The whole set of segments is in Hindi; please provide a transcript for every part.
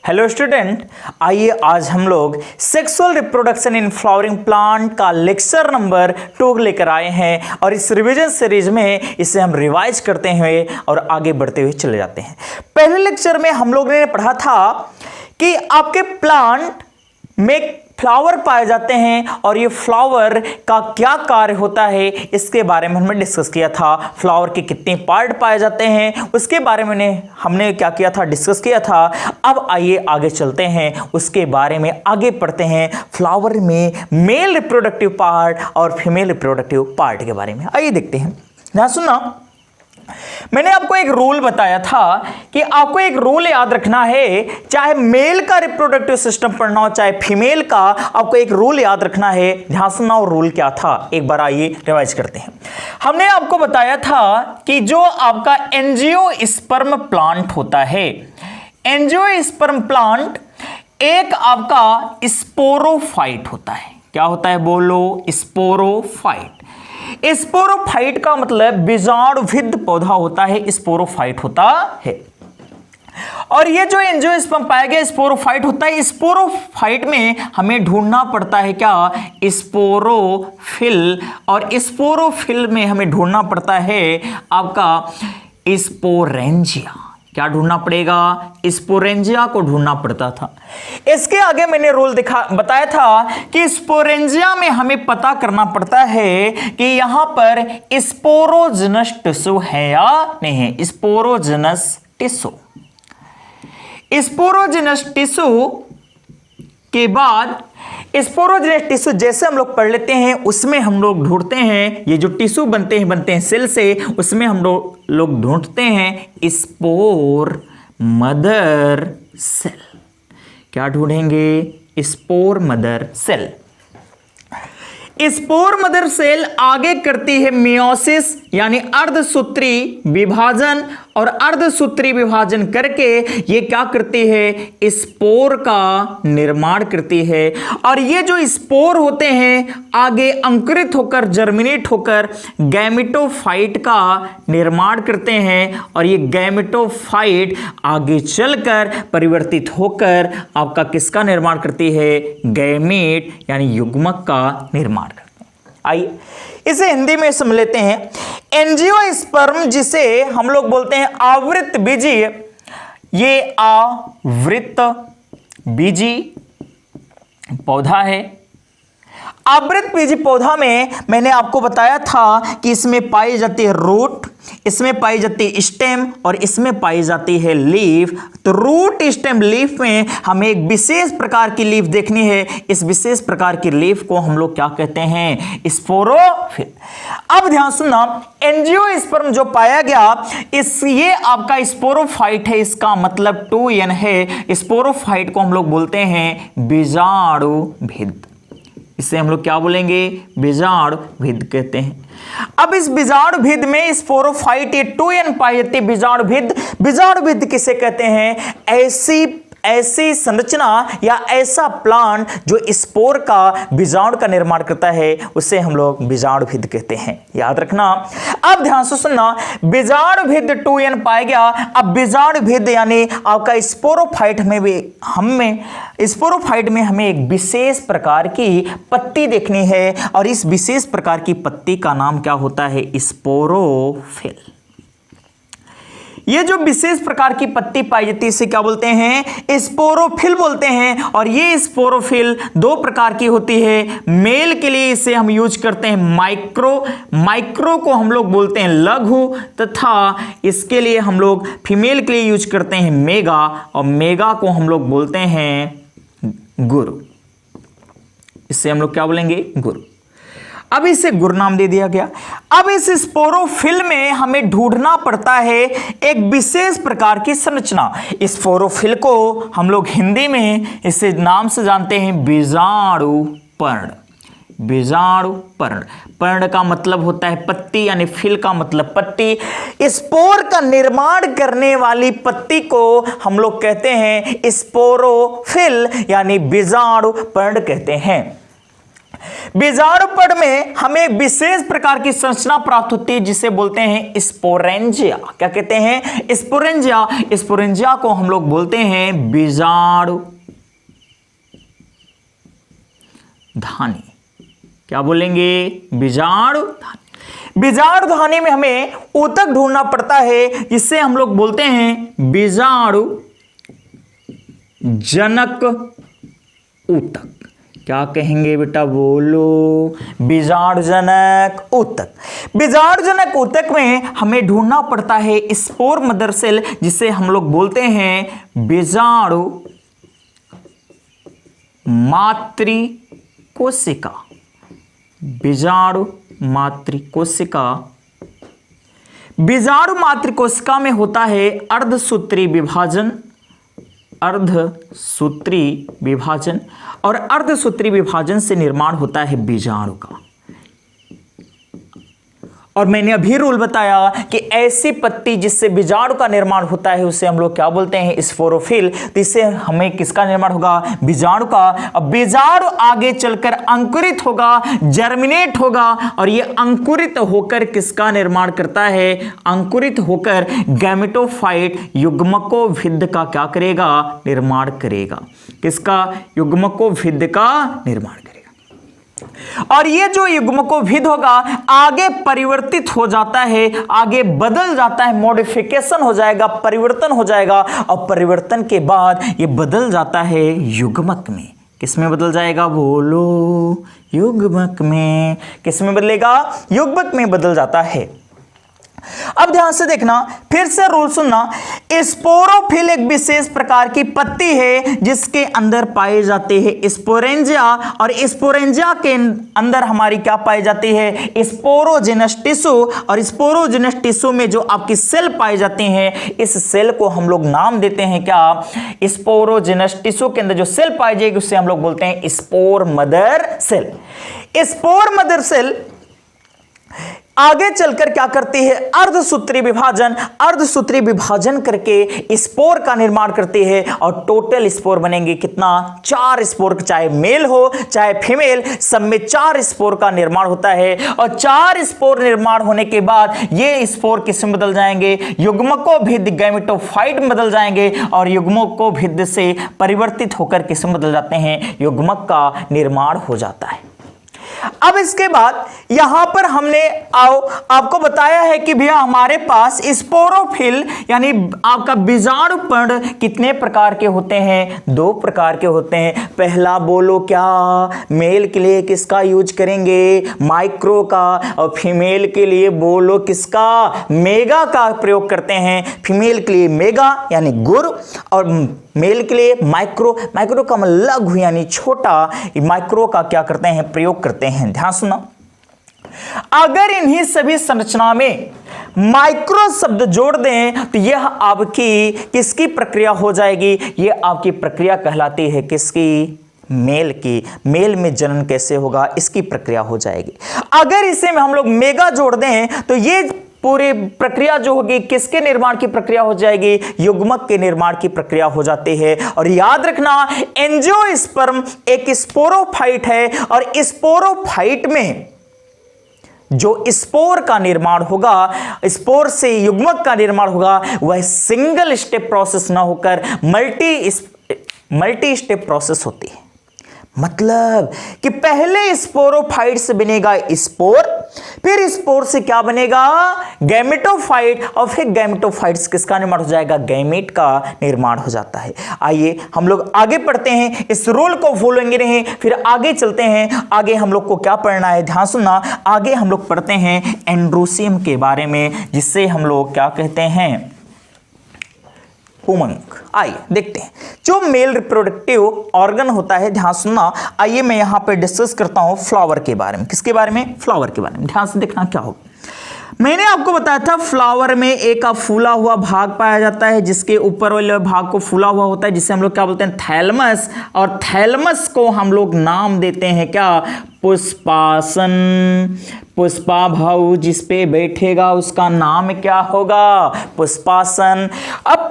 हेलो स्टूडेंट, आइए आज हम लोग sexual reproduction in flowering plant का लेक्चर नंबर 2 लेकर आए हैं और इस रिवीजन सीरीज में इसे हम रिवाइज करते हुए और आगे बढ़ते हुए चले जाते हैं। पहले लेक्चर में हम लोगों ने पढ़ा था कि आपके प्लांट में फ्लावर पाए जाते हैं और ये फ्लावर का क्या कार्य होता है इसके बारे में हमने डिस्कस किया था। फ्लावर के कितने पार्ट पाए जाते हैं उसके बारे में हमने क्या किया था, डिस्कस किया था। अब आइए आगे चलते हैं, उसके बारे में आगे पढ़ते हैं। फ्लावर में मेल रिप्रोडक्टिव पार्ट और फीमेल रिप्रोडक्टिव पार्ट के बारे में आइए देखते हैं। ध्यान सुनना, मैंने आपको एक रूल बताया था कि आपको एक रूल याद रखना है, चाहे मेल का रिप्रोडक्टिव सिस्टम पढ़ना हो चाहे फीमेल का, आपको एक रूल याद रखना है। ध्यान सुनना, और रूल क्या था एक बार आइए रिवाइज करते हैं। हमने आपको बताया था कि जो आपका एंजियोस्पर्म प्लांट होता है, एंजियोस्पर्म प्लांट एक आपका स्पोरोफाइट होता है। क्या होता है बोलो? स्पोरोफाइट। स्पोरोफाइट का मतलब बीजाणुविद पौधा होता है, स्पोरोफाइट होता है। और ये जो एंजियोस्पर्म पाया गया स्पोरोफाइट होता है। स्पोरोफाइट में हमें ढूंढना पड़ता है क्या? स्पोरोफिल। और स्पोरोफिल में हमें ढूंढना पड़ता है आपका स्पोरेंजिया। क्या ढूंढना पड़ेगा? स्पोरेंजिया को ढूंढना पड़ता था। इसके आगे मैंने रूल बताया था कि स्पोरेंजिया में हमें पता करना पड़ता है कि यहां पर स्पोरोजेनस टिश्यू है या नहीं है। स्पोरोजेनस टिश्यू, स्पोरोजेनस टिश्यू के बाद स्पोरोजेनस टिश्यू जैसे हम लोग पढ़ लेते हैं उसमें हम लोग ढूंढते हैं, ये जो टिश्यू बनते हैं सेल से, उसमें हम लोग ढूंढते हैं स्पोर मदर सेल। क्या ढूंढेंगे? Spore mother cell. Spore mother cell आगे करती है मियोसिस यानी अर्धसूत्री विभाजन, और अर्धसूत्री विभाजन करके ये क्या करती है? स्पोर का निर्माण करती है। और ये जो स्पोर होते हैं आगे अंकुरित होकर जर्मिनेट होकर गैमेटोफाइट का निर्माण करते हैं, और ये गैमेटोफाइट आगे चलकर परिवर्तित होकर आपका किसका निर्माण करती है? गैमेट यानी युग्मक का निर्माण करते हैं। आइए इसे हिंदी में समझ लेते हैं। एंजियोस्पर्म जिसे हम लोग बोलते हैं आवृत बीजी, ये आवृत बीजी पौधा है। आवृत बीजी पौधा में मैंने आपको बताया था कि इसमें पाई जाती है रूट, इसमें पाई जाती है स्टेम और इसमें पाई जाती है लीफ। तो रूट स्टेम लीफ में हमें एक विशेष प्रकार की लीफ देखनी है। इस विशेष प्रकार की लीफ को हम लोग क्या कहते हैं? स्पोरोफिल। अब ध्यान सुनना, एंजियोस्पर्म जो पाया गया ये आपका स्पोरोफाइट है, इसका मतलब 2n है। स्पोरोफाइट को हम लोग बोलते हैं बीजाणुभिद। इसे हम लोग क्या बोलेंगे? बीजाणुभिद कहते हैं। अब इस बीजाणुभिद में स्पोरोफाइट ये 2n पाई जाती है। बीजाणुभिद किसे कहते हैं? ऐसी संरचना या ऐसा प्लांट जो स्पोर का बीजाणु का निर्माण करता है उसे हम लोग बीजाणुभिद कहते हैं, याद रखना। अब ध्यान से सुनना, बीजाणुभिद 2n पाया गया। अब बीजाणुभिद यानी आपका स्पोरोफाइट में हमें एक विशेष प्रकार की पत्ती देखनी है, और इस विशेष प्रकार की पत्ती का नाम क्या होता है? स्पोरोफिल। ये जो विशेष प्रकार की पत्ती पाई जाती है इसे क्या बोलते हैं? स्पोरोफिल बोलते हैं। और ये स्पोरोफिल 2 प्रकार की होती है। मेल के लिए इसे हम यूज करते हैं माइक्रो को हम लोग बोलते हैं लघु, तथा इसके लिए हम लोग फीमेल के लिए यूज करते हैं मेगा, और मेगा को हम लोग बोलते हैं गुरु। इससे हम लोग क्या बोलेंगे? गुरु। अब इसे गुरु नाम दे दिया गया। अब इस स्पोरोफिल में हमें ढूंढना पड़ता है एक विशेष प्रकार की संरचना। इस स्पोरोफिल को हम लोग हिंदी में इसे नाम से जानते हैं बीजाणुपर्ण। बीजाणुपर्ण, पर्ण का मतलब होता है पत्ती, यानी फिल का मतलब पत्ती। स्पोर का निर्माण करने वाली पत्ती को हम लोग कहते हैं स्पोरोफिल यानी बीजाणुपर्ण कहते हैं। बीजाणुपड़ में हमें विशेष प्रकार की संरचना प्राप्त होती है जिसे बोलते हैं स्पोरेंजिया। क्या कहते हैं? स्पोरेंजिया। स्पोरेंजिया को हम लोग बोलते हैं बीजाणु धानी। क्या बोलेंगे? बीजाणु धानी। बीजाणु धानी में हमें ऊतक ढूंढना पड़ता है जिससे हम लोग बोलते हैं बीजाणु जनक ऊतक। क्या कहेंगे बेटा? बोलो। बीजाणुजनक ऊतक। बीजाणुजनक ऊतक में हमें ढूंढना पड़ता है स्पोर मदर सेल जिसे हम लोग बोलते हैं बीजाणु मातृकोशिका। बीजाणु मातृकोशिका। बीजाणु मातृकोशिका में होता है अर्धसूत्री विभाजन। अर्धसूत्री विभाजन और अर्धसूत्री विभाजन से निर्माण होता है बीजाणु का। और मैंने अभी रूल बताया कि ऐसी पत्ती जिससे बीजाणु का निर्माण होता है उसे हम लोग क्या बोलते हैं? स्पोरोफिल। तो इससे हमें किसका निर्माण होगा? बीजाणु का। अब बीजाणु आगे चलकर अंकुरित होगा, जर्मिनेट होगा और ये अंकुरित होकर किसका निर्माण करता है? अंकुरित होकर गैमेटोफाइट युग्मकोभिद का क्या करेगा? निर्माण करेगा। किसका? युग्मकोभिद का निर्माण करेगा। और ये जो युग्मकोभिद होगा आगे परिवर्तित हो जाता है, आगे बदल जाता है, मॉडिफिकेशन हो जाएगा, परिवर्तन हो जाएगा और परिवर्तन के बाद ये बदल जाता है युग्मक में। किसमें बदल जाएगा? बोलो। युग्मक में। किसमें बदलेगा? युग्मक में बदल जाता है। अब ध्यान से देखना, फिर से रूल सुनना। स्पोरोफिल एक विशेष प्रकार की पत्ती है जिसके अंदर पाए जाते हैं स्पोरेंजिया और स्पोरेंजिया के अंदर हमारी क्या पाई जाती है? Sporogenous tissue. और स्पोरोजेनस टिश्यू में जो आपकी सेल पाई जाती हैं इस सेल को हम लोग नाम देते हैं क्या? स्पोरोजेनस टिश्यू के अंदर जो सेल पाई जाएगी उससे हम लोग बोलते हैं spore mother cell. Spore mother cell आगे चलकर क्या करती है? अर्धसूत्री विभाजन। अर्धसूत्री विभाजन करके स्पोर का निर्माण करती है और टोटल स्पोर बनेंगे कितना? 4 स्पोर। चाहे मेल हो चाहे फीमेल, सब में 4 स्पोर का निर्माण होता है। और 4 स्पोर निर्माण होने के बाद ये स्पोर किसमें बदल जाएंगे? युग्मकोभिद गैमेटोफाइट में बदल जाएंगे और युग्मकोभिद से परिवर्तित होकर किसमें बदल जाते हैं? युग्मक का निर्माण हो जाता है। अब इसके बाद यहां पर हमने आपको बताया है कि भैया हमारे पास स्पोरोफिल यानी आपका बीजाणुपर्ण कितने प्रकार के होते हैं? 2 प्रकार के होते हैं। पहला बोलो क्या? मेल के लिए किसका यूज करेंगे? माइक्रो का। और फीमेल के लिए बोलो किसका? मेगा का प्रयोग करते हैं। फीमेल के लिए मेगा यानी गुर और मेल के लिए माइक्रो। माइक्रो का मतलब लघु यानी छोटा। माइक्रो का क्या करते हैं? प्रयोग करते हैं। ध्यान सुना, अगर इन्हीं सभी संरचना में माइक्रो शब्द जोड़ दें तो यह आपकी किसकी प्रक्रिया हो जाएगी? यह आपकी प्रक्रिया कहलाती है किसकी? मेल की। मेल में जनन कैसे होगा इसकी प्रक्रिया हो जाएगी। अगर इसे में हम लोग मेगा जोड़ दें तो ये पूरी प्रक्रिया जो होगी किसके निर्माण की प्रक्रिया हो जाएगी? युग्मक के निर्माण की प्रक्रिया हो जाती है। और याद रखना एंजियोस्पर्म एक स्पोरोफाइट है और स्पोरोफाइट में जो स्पोर का निर्माण होगा, स्पोर से युग्मक का निर्माण होगा, वह सिंगल स्टेप प्रोसेस ना होकर मल्टी स्टेप प्रोसेस होती है। मतलब कि पहले स्पोरोफाइट से बनेगा स्पोर, फिर स्पोर से क्या बनेगा? गैमेटोफाइट और फिर गैमेटोफाइट से किसका निर्माण हो जाएगा? गैमेट का निर्माण हो जाता है। आइए हम लोग आगे पढ़ते हैं, इस रूल को भूलेंगे नहीं, फिर आगे चलते हैं। आगे हम लोग को क्या पढ़ना है? ध्यान सुनना, आगे हम लोग पढ़ते हैं एंड्रोसियम के बारे में जिससे हम लोग क्या कहते हैं? उमंग। आइए देखते हैं जो मेल रिप्रोडक्टिव ऑर्गन होता है। ध्यान सुनना, आइए मैं यहां पे डिस्कस करता हूं फ्लावर के बारे में। किसके बारे में? फ्लावर के बारे में। ध्यान से देखना क्या होगा। मैंने आपको बताया था फ्लावर में एक फूला हुआ भाग पाया जाता है जिसके ऊपर वाले भाग को फूला हुआ होता है जिसे हम लोग क्या बोलते हैं? थैलमस। और थैलमस को हम लोग नाम देते हैं क्या? पुष्पासन। पुष्पाभव जिस पे बैठेगा उसका नाम क्या होगा? पुष्पासन। अब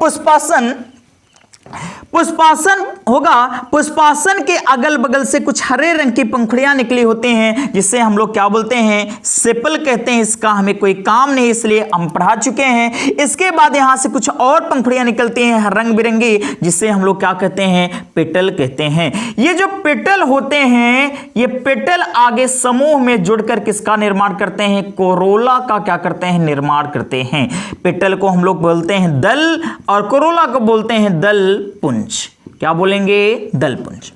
पुष्पासन होगा पुष्पासन के अगल बगल से कुछ हरे रंग की पंखुड़ियां निकली होती हैं, जिससे हम लोग क्या बोलते हैं, सेपल कहते हैं। इसका हमें कोई काम नहीं, इसलिए हम पढ़ा चुके हैं। इसके बाद यहां से कुछ और पंखुड़ियां निकलती हैं रंग बिरंगी, जिससे हम लोग क्या कहते हैं, पेटल कहते हैं। ये जो पेटल होते हैं, ये पेटल आगे समूह में जुड़कर किसका निर्माण करते हैं, कोरोला का क्या करते हैं, निर्माण करते हैं। पेटल को हम लोग बोलते हैं दल और कोरोला को बोलते हैं दल पुंज। क्या बोलेंगे, दल पुंज।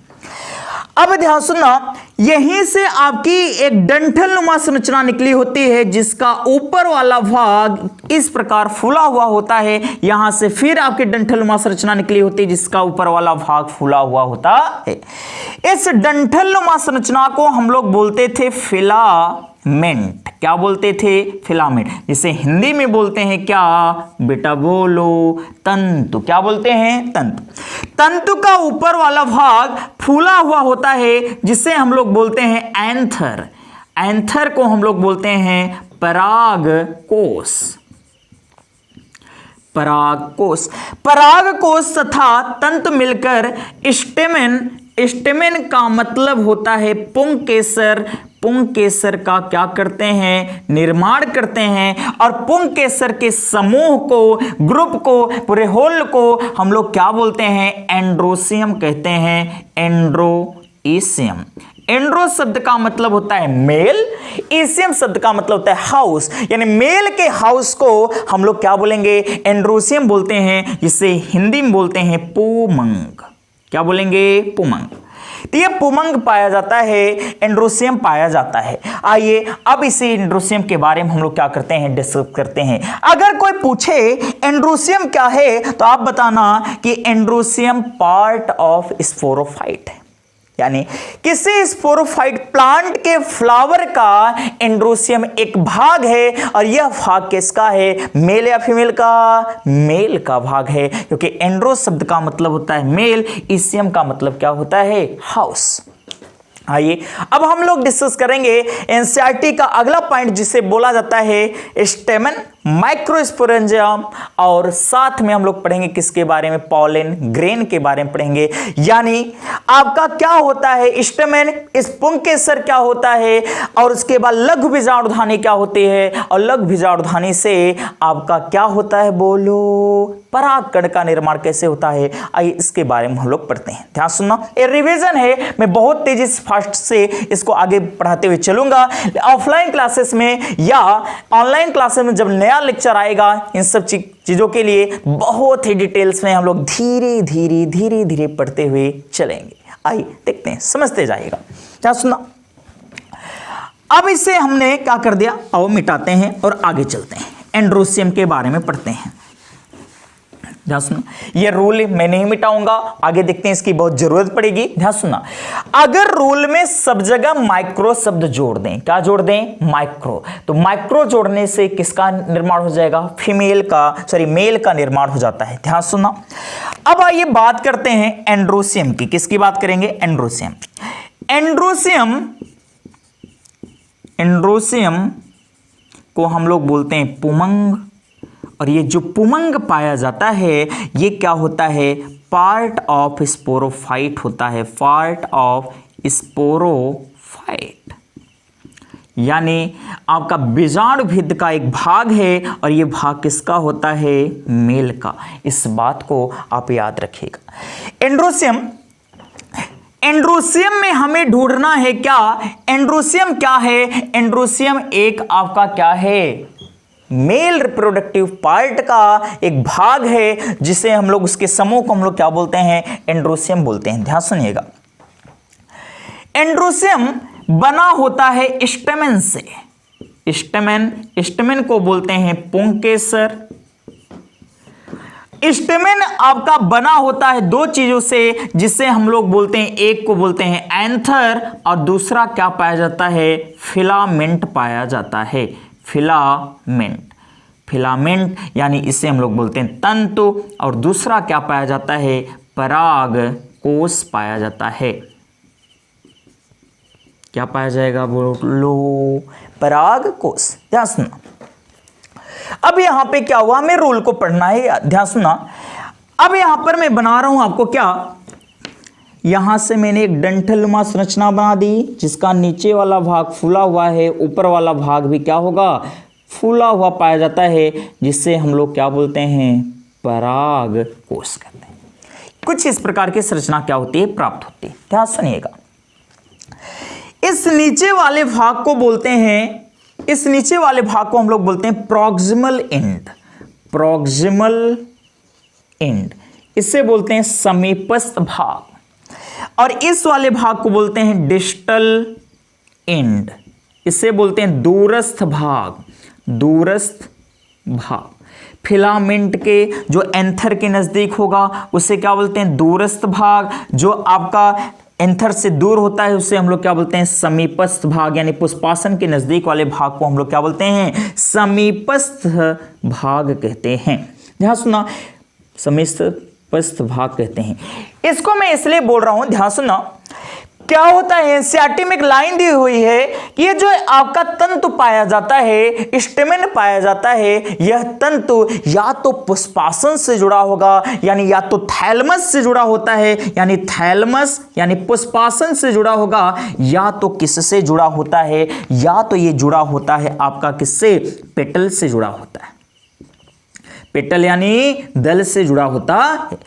अब ध्यान सुनना, यहीं से आपकी एक डंठल नुमा संरचना निकली होती है, जिसका ऊपर वाला भाग इस प्रकार फूला हुआ होता है। यहां से फिर आपकी डंठल नुमा संरचना निकली होती है, जिसका ऊपर वाला भाग फूला हुआ होता है। इस डंठल नुमा संरचना को हम लोग बोलते थे फिलामेंट। क्या बोलते थे, फिलामेंट, जिसे हिंदी में बोलते हैं क्या, बेटा बोलो, तंतु। क्या बोलते हैं, तंतु। तंतु का ऊपर वाला भाग फूला हुआ होता है, जिसे हम लोग बोलते हैं एंथर। एंथर को हम लोग बोलते हैं परागकोश। परागकोश, परागकोश तथा तंतु मिलकर स्टेमेन। स्टेमेन का मतलब होता है पुंकेसर। पुंकेसर का क्या करते हैं, निर्माण करते हैं। और पुंकेसर के समूह को, ग्रुप को, पूरे होल को हम लोग क्या बोलते हैं, एंड्रोसियम कहते हैं। एंड्रोइसियम। एंड्रो शब्द का मतलब होता है मेल, इसियम शब्द का मतलब होता है हाउस, यानी मेल के हाउस को हम लोग क्या बोलेंगे, एंड्रोसियम बोलते हैं, जिसे हिंदी में बोलते हैं पुमंग। क्या बोलेंगे, पुमंग। तो ये पुमंग पाया जाता है, एंड्रोसियम पाया जाता है। आइए अब इसी एंड्रोसियम के बारे में हम लोग क्या करते हैं, डिस्कस करते हैं। अगर कोई पूछे एंड्रोसियम क्या है, तो आप बताना कि एंड्रोसियम पार्ट ऑफ स्पोरोफाइट है, यानी किसी स्पोरोफाइट प्लांट के फ्लावर का एंड्रोसियम एक भाग है। और यह भाग किसका है, मेल या फीमेल का, मेल का भाग है, क्योंकि एंड्रो शब्द का मतलब होता है मेल, इसियम का मतलब क्या होता है, हाउस। आइए अब हम लोग डिस्कस करेंगे एनसीईआरटी का अगला पॉइंट, जिसे बोला जाता है स्टेमन, माइक्रोस्पोरेंजियम, और साथ में हम लोग पढ़ेंगे किसके बारे में, पॉलन ग्रेन के बारे में पढ़ेंगे। यानी आपका क्या होता है स्टेमन, इस पुंकेसर क्या होता है, और उसके बाद लघु बीजाणुधानी क्या होती है, और लघु बीजाणुधानी से आपका क्या होता है, बोलो, परागकण का निर्माण कैसे होता है। आइए इसके बारे में हम लोग पढ़ते हैं। ध्यान सुनना, ये रिवीजन है, मैं बहुत तेजी से फास्ट से इसको आगे पढ़ाते हुए चलूंगा। ऑफलाइन क्लासेस में या ऑनलाइन क्लासेस में जब नया लेक्चर आएगा, इन सब चीजों के लिए बहुत ही डिटेल्स में हम लोग धीरे धीरे धीरे धीरे पढ़ते हुए चलेंगे। आइए देखते हैं, समझते जाइएगा। क्या सुना, अब इसे हमने क्या कर दिया, आओ मिटाते हैं और आगे चलते हैं, एंड्रोसियम के बारे में पढ़ते हैं। ध्यान सुना, ये रूल मैं नहीं मिटाऊंगा, आगे देखते हैं इसकी बहुत जरूरत पड़ेगी। ध्यान सुना, अगर रूल में सब जगह माइक्रो शब्द जोड़ दें, क्या जोड़ दें, माइक्रो, तो माइक्रो जोड़ने से किसका निर्माण हो जाएगा, फीमेल का, सॉरी मेल का निर्माण हो जाता है। ध्यान सुना, अब आइए बात करते हैं एंड्रोसियम की। किसकी बात करेंगे, एंड्रोसियम। एंड्रोसियम, एंड्रोसियम को हम लोग बोलते हैं पुमंग। और ये जो पुमंग पाया जाता है, ये क्या होता है, पार्ट ऑफ स्पोरोफाइट होता है, पार्ट ऑफ स्पोरोफाइट, यानी आपका बीजाणुभिद का एक भाग है, और ये भाग किसका होता है, मेल का। इस बात को आप याद रखिएगा। एंड्रोसियम, एंड्रोसियम में हमें ढूंढना है क्या, एंड्रोसियम क्या है, एंड्रोसियम एक आपका क्या है, मेल रिप्रोडक्टिव पार्ट का एक भाग है, जिसे हम लोग, उसके समूह को हम लोग क्या बोलते हैं, एंड्रोसियम बोलते हैं। ध्यान सुनिएगा, एंड्रोसियम बना होता है स्टेमेन से। स्टेमेन, स्टेमेन को बोलते हैं पुंकेसर। स्टेमेन आपका बना होता है दो चीजों से, जिसे हम लोग बोलते हैं, एक को बोलते हैं एंथर, और दूसरा क्या पाया जाता है, फिलामेंट पाया जाता है, फिलामेंट। फिलामेंट यानी इसे हम लोग बोलते हैं तंतु, और दूसरा क्या पाया जाता है, परागकोश पाया जाता है। क्या पाया जाएगा, बोलो, परागकोश। ध्यान सुना, अब यहां पे क्या हुआ, हमें रूल को पढ़ना है, ध्यान सुना। अब यहां पर मैं बना रहा हूं आपको क्या, यहां से मैंने एक डंठलनुमा संरचना बना दी, जिसका नीचे वाला भाग फूला हुआ है, ऊपर वाला भाग भी क्या होगा, फूला हुआ पाया जाता है, जिससे हम लोग क्या बोलते हैं, पराग कोश कहते हैं। कुछ इस प्रकार की संरचना क्या होती है, प्राप्त होती है। ध्यान सुनिएगा, इस नीचे वाले भाग को बोलते हैं, इस नीचे वाले भाग को हम लोग बोलते हैं प्रॉक्सिमल एंड, प्रॉक्सिमल एंड, इससे बोलते हैं समीपस्थ भाग, और इस वाले भाग को बोलते हैं डिस्टल एंड, इससे बोलते हैं दूरस्थ भाग, दूरस्थ भाग। फिलामेंट के जो एंथर के नजदीक होगा उसे क्या बोलते हैं, दूरस्थ भाग। जो आपका एंथर से दूर होता है उसे हम लोग क्या बोलते हैं, समीपस्थ भाग, यानी पुष्पासन के नजदीक वाले भाग को हम लोग क्या बोलते हैं, समीपस्थ भाग कहते हैं। ध्यान सुना, समीपस्थ भाग कहते हैं। इसको मैं इसलिए बोल रहा हूं, ध्यान सुना, क्या होता है, एनसीईआरटी में एक लाइन दी हुई है कि ये जो आपका तंतु पाया जाता है, स्टेमेन पाया जाता है, यह तंतु या तो पुष्पासन से जुड़ा होगा, यानी या तो थैलमस से जुड़ा होता है, यानी थैलमस यानी पुष्पासन से जुड़ा होगा, या तो किससे जुड़ा होता है, या तो ये जुड़ा होता है आपका किससे, पेटल से जुड़ा होता है, पेटल यानी दल से जुड़ा होता है।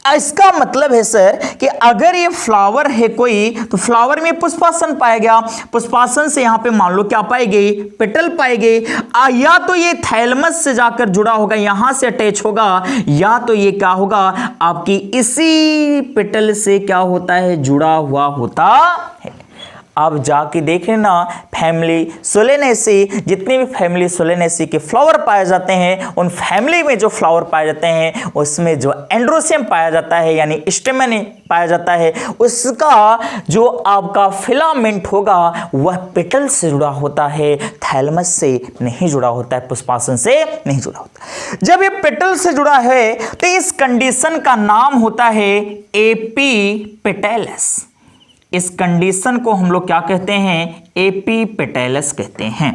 इसका मतलब है सर कि अगर ये फ्लावर है कोई, तो फ्लावर में पुष्पासन पाया गया, पुष्पासन से यहां पे मान लो क्या पाएगी, पेटल पाएगी, या तो ये थैलमस से जाकर जुड़ा होगा, यहां से अटैच होगा, या तो ये क्या होगा, आपकी इसी पेटल से क्या होता है, जुड़ा हुआ होता है। आप जाके देख लेना, फैमिली सोलेनेसी, जितने भी फैमिली सोलेनेसी के फ्लावर पाए जाते हैं, उन फैमिली में जो फ्लावर पाए जाते हैं उसमें जो एंड्रोसियम पाया जाता है, यानी स्टेमेन पाया जाता है, उसका जो आपका फिलामेंट होगा वह पेटल से जुड़ा होता है, थैलमस से नहीं जुड़ा होता है, पुष्पासन से नहीं जुड़ा होता। जब ये पेटल से जुड़ा है तो इस कंडीशन का नाम होता है एपीपेटैलस। इस कंडीशन को हम लोग क्या कहते हैं, एपीपेटैलस कहते हैं।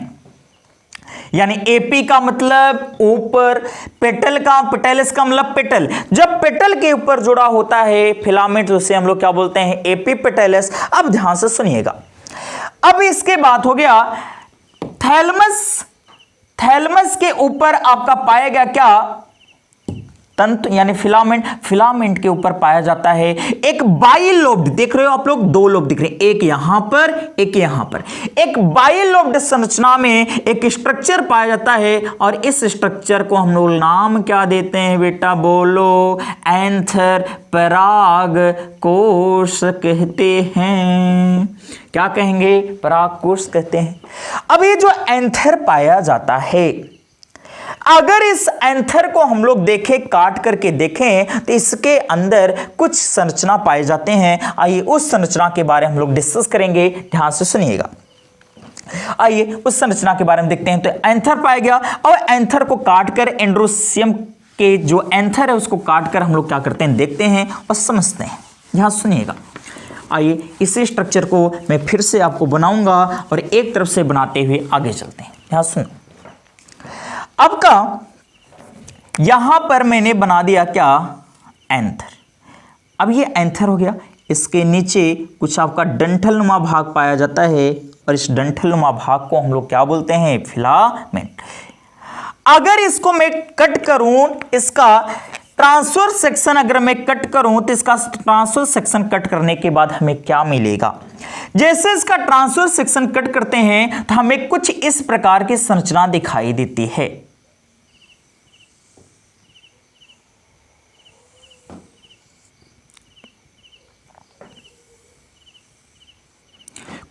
यानी एपी का मतलब ऊपर, पेटल का, पेटैलस का मतलब पेटल। जब पेटल के ऊपर जुड़ा होता है फिलामेंट, उसे हम लोग क्या बोलते हैं, एपीपेटैलस। अब ध्यान से सुनिएगा, अब इसके बाद हो गया थैलमस। थैलमस के ऊपर आपका पाया गया क्या, तंतु यानी फिलामेंट। फिलामेंट के ऊपर पाया जाता है एक बाइलोब्ड, देख रहे हो आप लोग, दो लोब दिख रहे हैं, एक यहां पर, एक यहां पर। एक बाइलोब्ड संरचना में एक स्ट्रक्चर पाया जाता है, और इस स्ट्रक्चर को हम लोग नाम क्या देते हैं बेटा, बोलो, एंथर पराग कोश कहते हैं। क्या कहेंगे, पराग कोश कहते हैं। अब ये जो एंथर पाया जाता है, अगर इस एंथर को हम लोग देखें, काट करके देखें, तो इसके अंदर कुछ संरचना पाए जाते हैं। आइए उस संरचना के बारे में हम लोग डिस्कस करेंगे, ध्यान से सुनिएगा। आइए उस संरचना के बारे में देखते हैं। तो एंथर पाया गया, और एंथर को काटकर एंड्रोसियम के जो एंथर है उसको काटकर हम लोग क्या करते हैं, देखते हैं और समझते हैं। ध्यान सुनिएगा। आइए इसी स्ट्रक्चर को मैं फिर से आपको बनाऊंगा और एक तरफ से बनाते हुए आगे चलते हैं। ध्यान सुनो, अब का यहां पर मैंने बना दिया क्या, एंथर। अब ये एंथर हो गया, इसके नीचे कुछ आपका डंठलनुमा भाग पाया जाता है, और इस डंठलनुमा भाग को हम लोग क्या बोलते हैं, फिलामेंट। अगर इसको मैं कट करूं, इसका ट्रांसवर्स सेक्शन अगर मैं कट करूं, तो इसका ट्रांसवर्स सेक्शन कट करने के बाद हमें क्या मिलेगा, जैसे इसका ट्रांसवर्स सेक्शन कट करते हैं तो हमें कुछ इस प्रकार की संरचना दिखाई देती है।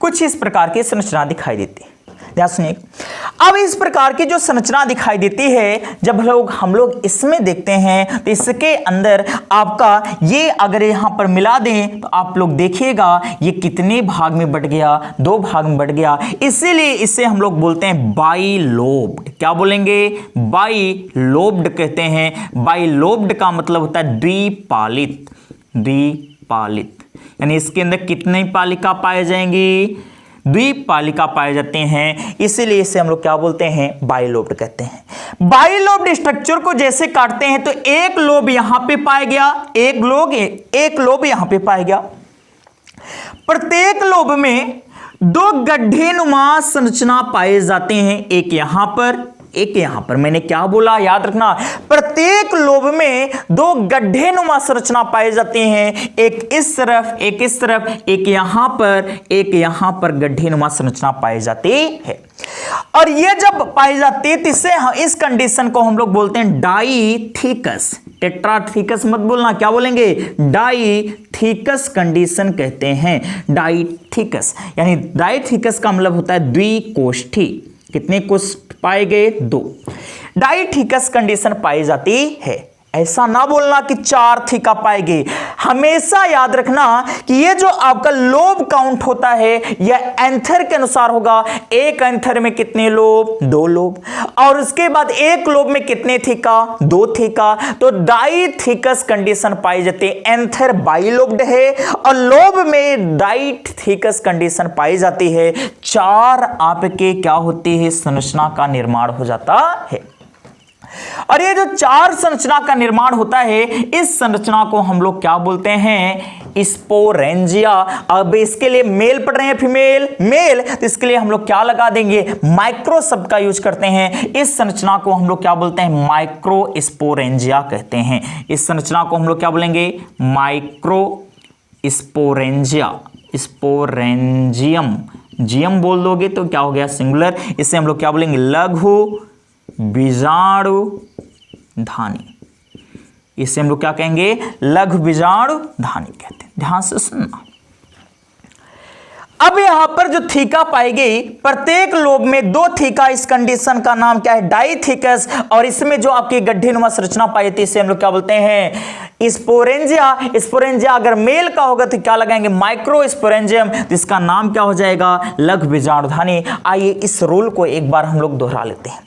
कुछ इस प्रकार की संरचना दिखाई देती है। ध्यान सुनिए, अब इस प्रकार की जो संरचना दिखाई देती है, जब हम लोग इसमें देखते हैं तो इसके अंदर आपका ये अगर यहां पर मिला दें तो आप लोग देखिएगा ये कितने भाग में बट गया, दो भाग में बट गया। इसीलिए इसे हम लोग बोलते हैं बाइलोब्ड। क्या बोलेंगे, बाइलोब्ड कहते हैं। बाइलोब्ड का मतलब होता है द्विपालित, द्विपालित, यानी इसके अंदर कितनी पालिका पाए जाएंगी, द्विपालिका पाए जाते हैं, इसीलिए इसे हम लोग क्या बोलते हैं, बाइलोब्ड कहते हैं। बाइलोब्ड स्ट्रक्चर को जैसे काटते हैं तो एक लोब यहां पे पाया गया, एक लोब यहां पे पाया गया, प्रत्येक लोब में दो गड्ढे नुमा संरचना पाए जाते हैं, एक यहां पर एक यहां पर। मैंने क्या बोला याद रखना, प्रत्येक लोब में दो गड्ढे नुमा संरचना पाए जाते हैं, एक इस तरफ एक इस तरफ, एक यहां पर गड्ढे नुमा संरचना पाई जाती है। और ये जब पाई जाती है तो इस कंडीशन को हम लोग बोलते हैं डाईथीकस। टेट्राथीकस मत बोलना, क्या बोलेंगे, डाईथीकस कंडीशन कहते हैं। डाईथीकस यानी डाईथीकस का मतलब होता है द्विकोष्ठी। कितने कोष्ठ पाए गए, 2। डाईथीकस कंडीशन पाई जाती है। ऐसा ना बोलना कि 4 थीका पाएंगे। हमेशा याद रखना कि ये जो आपका लोब काउंट होता है यह एंथर के अनुसार होगा। एक एंथर में कितने लोब, 2 लोब, और उसके बाद एक लोब में कितने थीका, 2 थीका। तो डाईथीकस कंडीशन पाई जाती है। एंथर बाइलोब्ड है और लोब में डाईथीकस कंडीशन पाई जाती है। 4 आपके क्या होती है, संरचना का निर्माण हो जाता है। और ये जो 4 संरचना का निर्माण होता है, इस संरचना को हम लोग क्या बोलते हैं, स्पोरेंजिया। अब इसके लिए मेल पढ़ रहे हैं, फीमेल मेल, तो इसके लिए हम लोग क्या लगा देंगे, माइक्रो शब्द का यूज करते हैं। इस संरचना को हम लोग क्या बोलते हैं, माइक्रो स्पोरेंजिया कहते हैं। इस संरचना को हम लोग क्या बोलेंगे, माइक्रो स्पोरेंजिया। स्पोरेंजियम, जियम बोल दोगे तो क्या हो गया, सिंगुलर। इसे हम लोग क्या बोलेंगे, लघु बीजाणु धानी। इसे हम लोग क्या कहेंगे, लघु बीजाणु धानी कहते हैं। ध्यान से सुनना। अब यहां पर जो थीका पाई गई, प्रत्येक लोब में 2 थीका, इस कंडीशन का नाम क्या है, डाईथीकस। और इसमें जो आपकी गड्ढेनुमा संरचना पाई थी, इसे हम लोग क्या बोलते हैं, स्पोरेंजिया। स्पोरेंजिया अगर मेल का होगा तो क्या लगाएंगे, माइक्रो स्पोरेंजियम, तो इसका नाम क्या हो जाएगा, लघु बीजाणुधानी। आइए इस रूल को एक बार हम लोग दोहरा लेते हैं।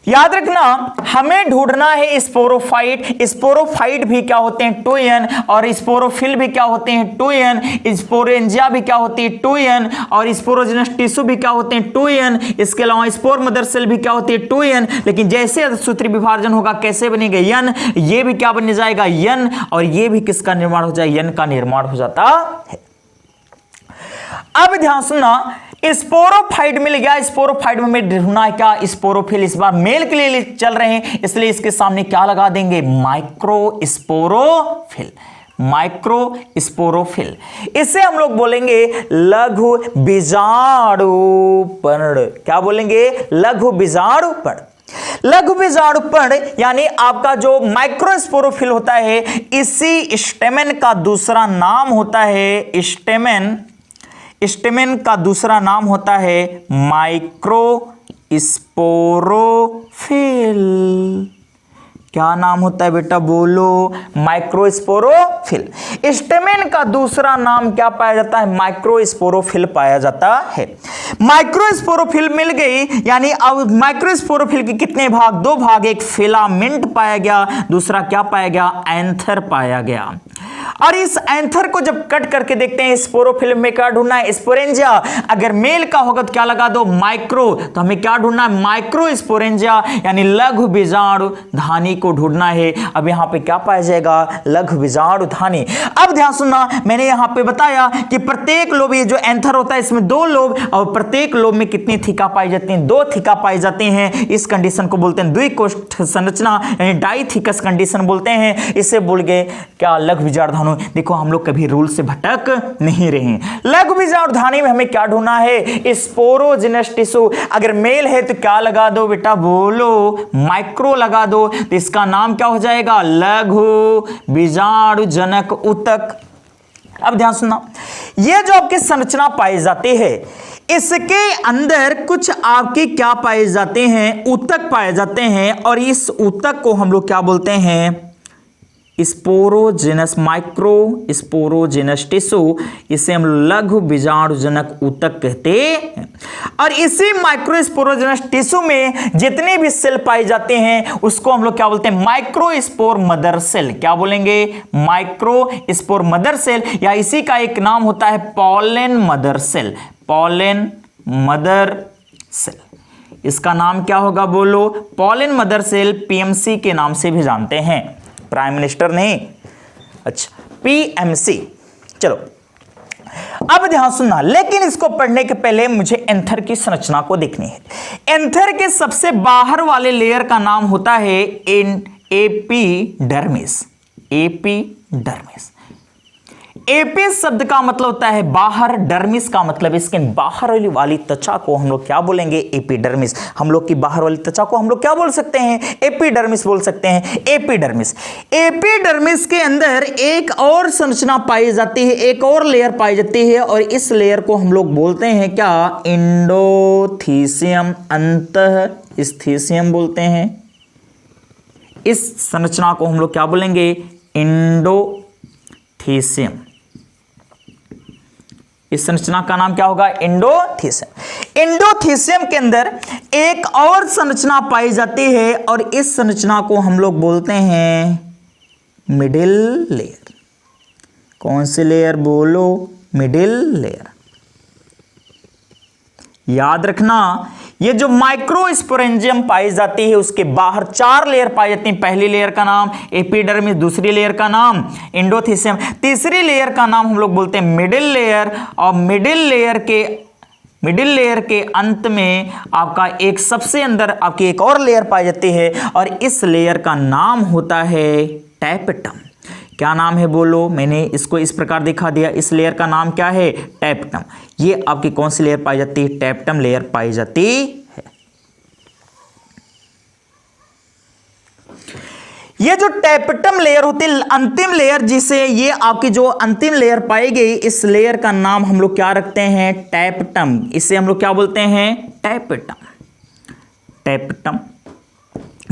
याद रखना, हमें ढूंढना है स्पोरोफाइट। स्पोरोफाइट भी क्या होते हैं, 2n, और स्पोरोफिल भी क्या होते हैं, 2n। स्पोरेंजिया भी क्या होती है, 2n, और स्पोरोजेनस टिश्यू भी क्या होते हैं, 2n। इसके अलावा स्पोर मदर सेल भी क्या होती है, 2n। लेकिन जैसे अर्धसूत्री विभाजन होगा कैसे बनेगा, n, ये भी क्या बन जाएगा, n, और ये भी किसका निर्माण हो जाएगा, n का निर्माण हो जाता है। अब ध्यान सुनना, स्पोरोफाइट मिल गया। स्पोरोफाइट में ढूंढना है क्या, स्पोरोफिल। इस बार मेल के लिए चल रहे हैं, इसलिए इसके सामने क्या लगा देंगे, माइक्रो स्पोरोफिल। माइक्रो स्पोरोफिल, इसे हम लोग बोलेंगे लघु बीजाणुपर्ण। क्या बोलेंगे, लघु बीजाणुपर्ण। लघु बीजाणुपर्ण यानी आपका जो माइक्रोस्पोरोफिल होता है, इसी स्टेमेन का दूसरा नाम होता है, स्टेमेन का दूसरा नाम होता है माइक्रोस्पोरोफिल। क्या नाम होता है बेटा, बोलो, माइक्रोस्पोरोफिल। स्टेमेन का दूसरा नाम क्या पाया जाता है, माइक्रोस्पोरोफिल पाया जाता है। माइक्रोस्पोरोफिल मिल गई, यानी अब माइक्रोस्पोरोफिल के कितने भाग, 2 भाग। एक फिलामेंट पाया गया, दूसरा क्या पाया गया, एंथर पाया गया। और इस एंथर को जब कट करके देखते हैं, स्पोरोफिल में क्या ढूंढना है, स्पोरेंजिया। अगर मेल का होगा तो क्या लगा दो, माइक्रो, तो हमें क्या ढूंढना है, माइक्रो स्पोरेंजिया, यानी लघु बीजाणु धानी को ढूंढना है। अब यहां पे क्या पाया जाएगा, लघु बीजाणु धानी। अब ध्यान सुनना, मैंने यहां पे बताया कि प्रत्येक लोब, ये जो एंथर होता है इसमें 2 लोब, और प्रत्येक लोब में कितनी थीका पाई जाती हैं, 2 थीका पाई जाती हैं। इस कंडीशन को बोलते हैं द्विकोष्ठ संरचना, यानी डाईथीकस कंडीशन बोलते हैं। इसे बोल गए क्या, लघु बीजाणुधानी। देखो हम लोग कभी रूल से भटक नहीं रहे। लघु बीजाणुधानी में हमें क्या ढूंढना है, स्पोरोजेनस टिश्यू। अगर मेल है तो क्या लगा दो बेटा, बोलो, माइक्रो लगा दो, तो इसका नाम क्या हो जाएगा, लघु बीजाणुजनक ऊतक। अब ध्यान सुनना, ये जो आपकी संरचना पाई जाती है, इसके अंदर कुछ आपके क्या पाए जाते हैं, ऊतक पाए जाते हैं। और इस ऊतक को हम लोग क्या बोलते हैं, स्पोरोजेनस, माइक्रो स्पोरोजेनस टिश्यू। इसे हम लघु बीजाणुजनक ऊतक कहते हैं। और इसी माइक्रो स्पोरोजेनस टिश्यू में जितने भी सेल पाए जाते हैं उसको हम लोग क्या बोलते हैं, माइक्रो स्पोर मदर सेल। क्या बोलेंगे, माइक्रो स्पोर मदर सेल, या इसी का एक नाम होता है pollen mother cell. Pollen mother cell, इसका नाम क्या होगा, बोलो, पॉलन मदर सेल। पीएमसी के नाम से भी जानते हैं, प्राइम मिनिस्टर नहीं, अच्छा, पीएमसी। चलो अब ध्यान सुनना, लेकिन इसको पढ़ने के पहले मुझे एंथर की संरचना को देखनी है। एंथर के सबसे बाहर वाले लेयर का नाम होता है एपिडर्मिस। एपिडर्मिस, एपी शब्द का मतलब होता है बाहर, डर्मिस का मतलब स्किन, बाहर वाली त्वचा को हम लोग क्या बोलेंगे? एपिडर्मिस। हम लोग की बाहर वाली त्वचा को हम लोग क्या बोल सकते हैं? एपिडर्मिस बोल सकते हैं। एपिडर्मिस, एपिडर्मिस के अंदर एक और संरचना पाई जाती है, एक और लेयर पाई जाती है, और इस लेयर को हम लोग बोलते हैं क्या? एंडोथीसियम, अंतःस्थीसियम बोलते हैं। इस संरचना को हम लोग क्या बोलेंगे? एंडोथीसियम। इस संरचना का नाम क्या होगा? एंडोथीसियम। एंडोथीसियम के अंदर एक और संरचना पाई जाती है, और इस संरचना को हम लोग बोलते हैं मिडिल लेयर। कौन सी लेयर? बोलो, मिडिल लेयर। याद रखना, ये जो माइक्रोस्पोरेंजियम पाई जाती है उसके बाहर 4 लेयर पाई जाती हैं। पहली लेयर का नाम एपिडर्मिस, दूसरी लेयर का नाम एंडोथीसियम, तीसरी लेयर का नाम हम लोग बोलते हैं मिडिल लेयर, और मिडिल लेयर के अंत में आपका एक सबसे अंदर आपकी एक और लेयर पाई जाती है, और इस लेयर का नाम होता है टैपेटम। क्या नाम है? बोलो। मैंने इसको इस प्रकार दिखा दिया। इस लेयर का नाम क्या है? टैपेटम। ये आपकी कौन सी लेयर पाई जाती है? टैपेटम लेयर पाई जाती है। ये जो टैपेटम लेयर होती है, अंतिम लेयर, जिसे ये आपकी जो अंतिम लेयर पाई गई, इस लेयर का नाम हम लोग क्या रखते हैं? टैपेटम। इसे हम लोग क्या बोलते हैं? टैपेटम। टैपेटम,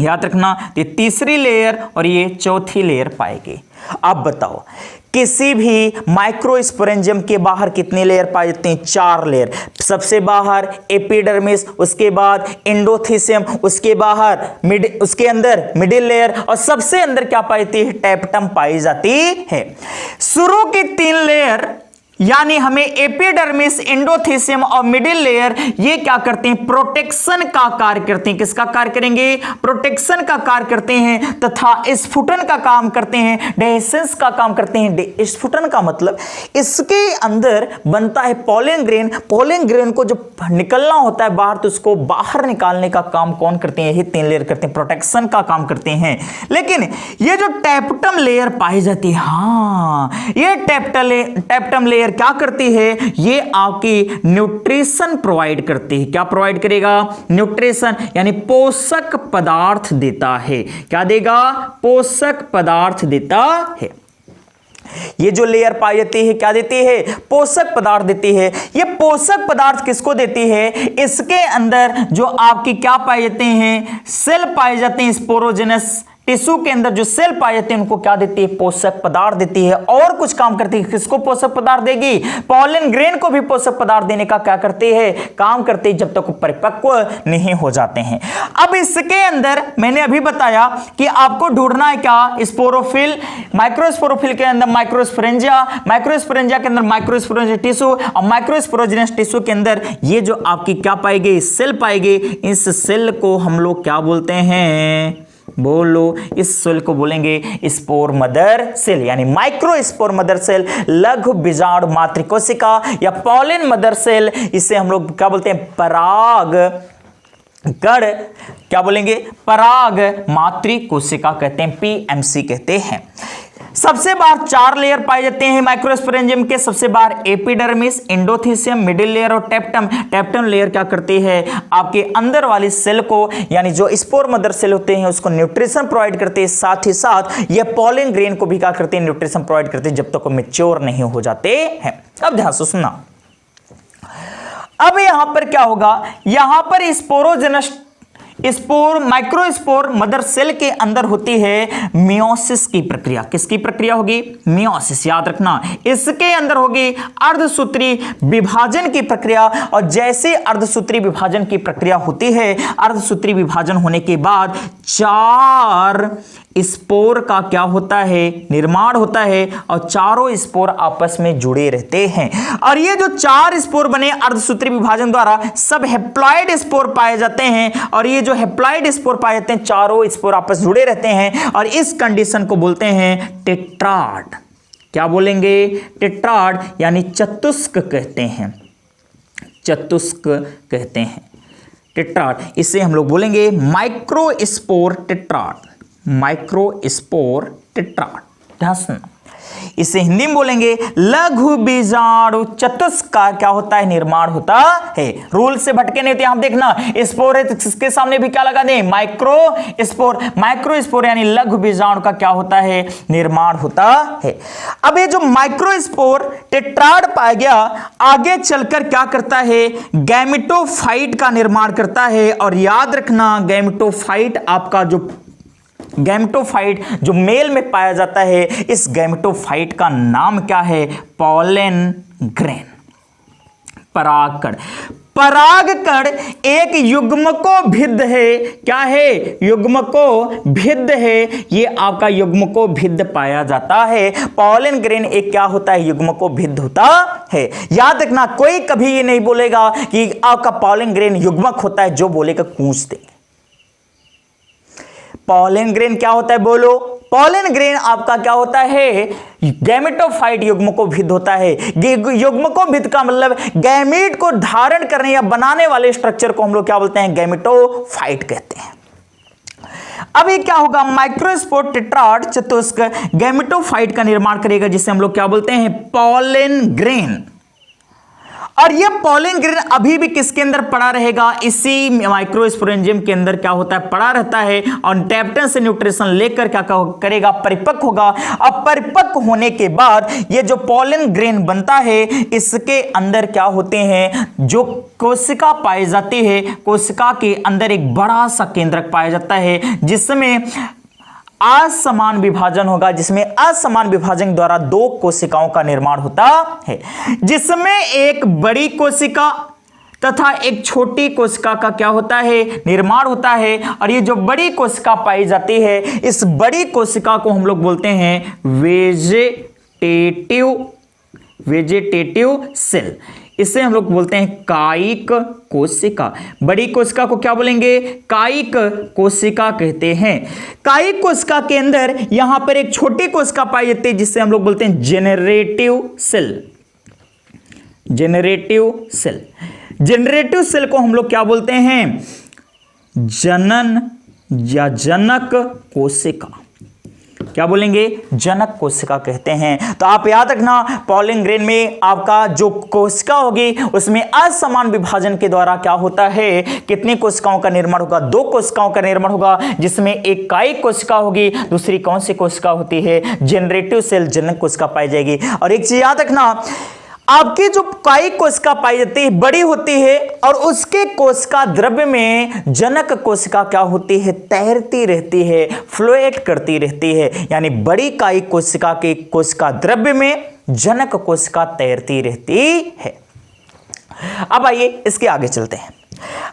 याद रखना। ये तीसरी लेयर और ये चौथी लेयर पाएगी। अब बताओ, किसी भी माइक्रोस्पोरेंजियम के बाहर कितनी लेयर पाई जाती हैं? 4 लेयर। सबसे बाहर एपिडर्मिस, उसके बाद एंडोथीसियम, उसके बाहर उसके अंदर मिडिल लेयर, और सबसे अंदर क्या पाई जाती है? टैपेटम पाई जाती है। शुरू की 3 लेयर यानी हमें एपिडर्मिस, एंडोथीसियम और मिडिल लेयर, ये क्या करते हैं? प्रोटेक्शन का कार्य करते हैं। किसका कार्य करेंगे? प्रोटेक्शन का कार्य करते हैं, तथा स्फुटन का काम करते हैं, डेhiscence का काम करते हैं। स्फुटन का मतलब इसके अंदर बनता है पोलन ग्रेन। पोलन ग्रेन को जब निकलना होता है बाहर, तो उसको बाहर निकालने का काम कौन करते हैं? ये 3 लेयर करते हैं, प्रोटेक्शन का काम करते हैं। लेकिन ये जो टैपेटम लेयर पाई जाती है, हाँ, ये टैपेटम लेयर क्या करती है? ये आपकी न्यूट्रिशन प्रोवाइड करती है। क्या प्रोवाइड करेगा? न्यूट्रिशन, यानी पोषक पदार्थ देता है। क्या देगा? पोषक पदार्थ देता है। ये जो लेयर पाई जाती है क्या देती है? पोषक पदार्थ देती है। ये पोषक पदार्थ किसको देती है? इसके अंदर जो आपकी क्या पाए जाते हैं? सेल पाए जाते हैं। स्पोरोजेनस टिश्यू के अंदर जो सेल पाए जाते हैं उनको क्या देती है? पोषक पदार्थ देती है। और कुछ काम करती है। किसको पोषक पदार्थ देगी? पोलन ग्रेन को भी पोषक पदार्थ देने का क्या करती है? काम करती है, जब तक वो परिपक्व नहीं हो जाते हैं। अब इसके अंदर मैंने अभी बताया कि आपको ढूंढना है क्या? स्पोरोफिल। माइक्रोस्पोरोफिल के अंदर माइक्रोस्पोरेंजिया, माइक्रोस्पोरेंजिया के अंदर माइक्रोस्पोरेंजिया टिश्यू, और माइक्रोस्पोरोजिनस टिश्यू के अंदर ये जो आपकी क्या पाई गई? सेल पाई गई। इस सेल को हम लोग क्या बोलते हैं? बोलो। इस सेल को बोलेंगे स्पोर मदर सेल, यानी माइक्रो स्पोर मदर सेल, लघु बीजाणु मातृकोशिका या पोलन मदर सेल। इसे हम लोग क्या बोलते हैं? पराग गण, क्या बोलेंगे? पराग मातृकोशिका कहते हैं, पीएमसी कहते हैं। सबसे बाहर 4 लेयर पाए जाते हैं माइक्रोस्पोरेंजियम के। सबसे बाहर एपिडर्मिस, एंडोथीसियम, मिडिल लेयर और टैपेटम। टैपेटम लेयर क्या करती है? आपके अंदर वाली सेल को, यानी जो स्पोर मदर सेल होते हैं, उसको न्यूट्रिशन प्रोवाइड करते हैं। साथ ही साथ ये पोलन ग्रेन को भी क्या करते हैं? न्यूट्रिशन प्रोवाइड करते हैं, जब तक वो मैच्योर नहीं हो जाते हैं। अब ध्यान से सुनना। अब यहां पर क्या होगा? यहां पर sporogenous spore, microspore mother cell के अंदर होती है मियोसिस की प्रक्रिया। किसकी प्रक्रिया होगी? मियोसिस। याद रखना, इसके अंदर होगी अर्धसूत्री विभाजन की प्रक्रिया। और जैसे अर्धसूत्री विभाजन की प्रक्रिया होती है, अर्धसूत्री विभाजन होने के बाद 4 स्पोर का क्या होता है? निर्माण होता है, और चारों स्पोर आपस में जुड़े रहते हैं। और ये जो 4 स्पोर बने अर्धसूत्री विभाजन द्वारा, सब हेप्लॉइड स्पोर पाए जाते हैं। और ये जो हेप्लॉइड स्पोर पाए जाते हैं, चारों स्पोर आपस जुड़े रहते हैं, और इस कंडीशन को बोलते हैं टेट्राड। क्या बोलेंगे? टेट्राड यानी चतुष्क कहते हैं, चतुष्क कहते हैं टेट्राड। इसे हम लोग बोलेंगे माइक्रोस्पोर टेट्राड, माइक्रोस्पोर टेट्राड। ध्यान सुनना, इसे हिंदी में बोलेंगे लघु बीजाणु चतुष्क का क्या होता है? निर्माण होता है। रूल से भटके नहीं होते। यहां देखना स्पोर है तो इसके सामने भी क्या लगा दें? माइक्रोस्पोर। माइक्रोस्पोर यानी लघु बीजाणु का क्या होता है? निर्माण होता है। अब ये जो माइक्रोस्पोर टेट्राड पाया गया, आगे चलकर क्या करता है? गैमेटोफाइट का निर्माण करता है। और याद रखना, गैमेटोफाइट आपका जो गैमेटोफाइट जो मेल में पाया जाता है, इस गैमेटोफाइट का नाम क्या है? पॉलन ग्रेन, परागकण। परागकण एक युग्मकोभिद्ध है। क्या है? युग्मकोभिद्ध है। ये आपका युग्मकोभिद्ध पाया जाता है। पॉलन ग्रेन एक क्या होता है? युग्मकोभिद्ध होता है। याद रखना, कोई कभी ये नहीं बोलेगा कि आपका पॉलन ग्रेन युग्मक होता है, जो बोलेगा कूच देंगे। पॉलन ग्रेन क्या होता है? बोलो। पॉलन ग्रेन आपका क्या होता है? गैमेटोफाइट युग्मकोभिद्ध होता है। युग्मकोभिद्ध का मतलब गैमीट को धारण करने या बनाने वाले स्ट्रक्चर को हम लोग क्या बोलते हैं? गैमेटोफाइट कहते हैं। अब ये क्या होगा? माइक्रोस्पोर टेट्राड चतुष्क गैमेटोफाइट का निर्माण करेगा, जिसे हम लोग क्या बोलते हैं? Pollen grain. और ये पॉलन ग्रेन अभी भी किसके अंदर पड़ा रहेगा? इसी माइक्रोस्पोरेंजियम के अंदर क्या होता है? पड़ा रहता है। और टैप्टन से न्यूट्रिशन लेकर क्या करेगा? परिपक्व होगा। अब परिपक्व होने के बाद ये जो पॉलन ग्रेन बनता है, इसके अंदर क्या होते हैं? जो कोशिका पाई जाती है, कोशिका के अंदर एक बड़ा सा केंद्रक पाया जाता है, जिसमें असमान विभाजन होगा, जिसमें असमान विभाजन द्वारा दो कोशिकाओं का निर्माण होता है, जिसमें एक बड़ी कोशिका तथा एक छोटी कोशिका का क्या होता है? निर्माण होता है। और ये जो बड़ी कोशिका पाई जाती है, इस बड़ी कोशिका को हम लोग बोलते हैं वेजिटेटिव सेल। इसे हम लोग बोलते हैं कायिक कोशिका। बड़ी कोशिका को क्या बोलेंगे? कायिक कोशिका कहते हैं। कायिक कोशिका के अंदर यहां पर एक छोटी कोशिका पाई जाती है, जिससे हम लोग बोलते हैं generative cell. Generative cell, generative cell को हम लोग क्या बोलते हैं? जनन या जनक कोशिका। क्या बोलेंगे? जनक कोशिका कहते हैं। तो आप याद रखना, पॉलन ग्रेन में आपका जो कोशिका होगी, उसमें असमान विभाजन के द्वारा क्या होता है? कितनी कोशिकाओं का निर्माण होगा? दो कोशिकाओं का निर्माण होगा, जिसमें एक कायिक कोशिका होगी, दूसरी कौन सी कोशिका होती है? जनरेटिव सेल, जनक कोशिका पाई जाएगी। और एक चीज याद रखना, आपकी जो कायिक कोशिका पाई जाती है बड़ी होती है, और उसके कोशिका द्रव्य में जनक कोशिका क्या होती है? तैरती रहती है, फ्लोएट करती रहती है। यानी बड़ी कायिक कोशिका के कोशिका द्रव्य में जनक कोशिका तैरती रहती है। अब आइए इसके आगे चलते हैं।